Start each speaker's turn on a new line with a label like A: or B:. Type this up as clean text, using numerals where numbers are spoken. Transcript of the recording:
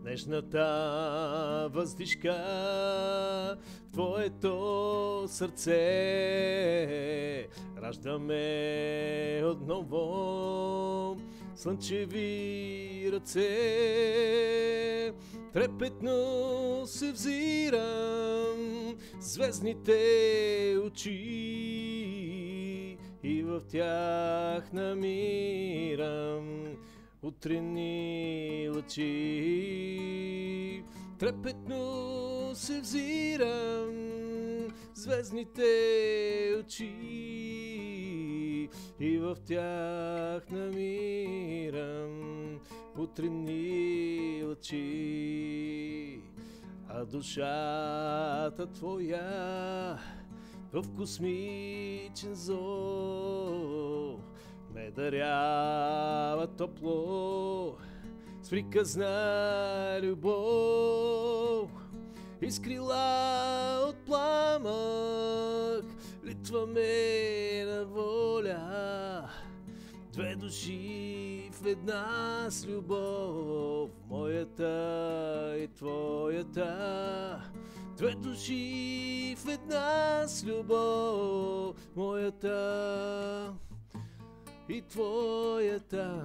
A: Нежната въздишка в твоето сърце раждаме отново слънчеви ръце. Трепетно се взирам звездните очи и в тях намирам утренни лъчи. Трепетно се взирам звездните очи и в тях намирам утренни лъчи. А душата твоя в космичен зов ме дарява топло с приказна любов. Из крила от пламък литваме на воля, две души в една с любов, моята и твоята. Две души в една с любов, моята и твоята.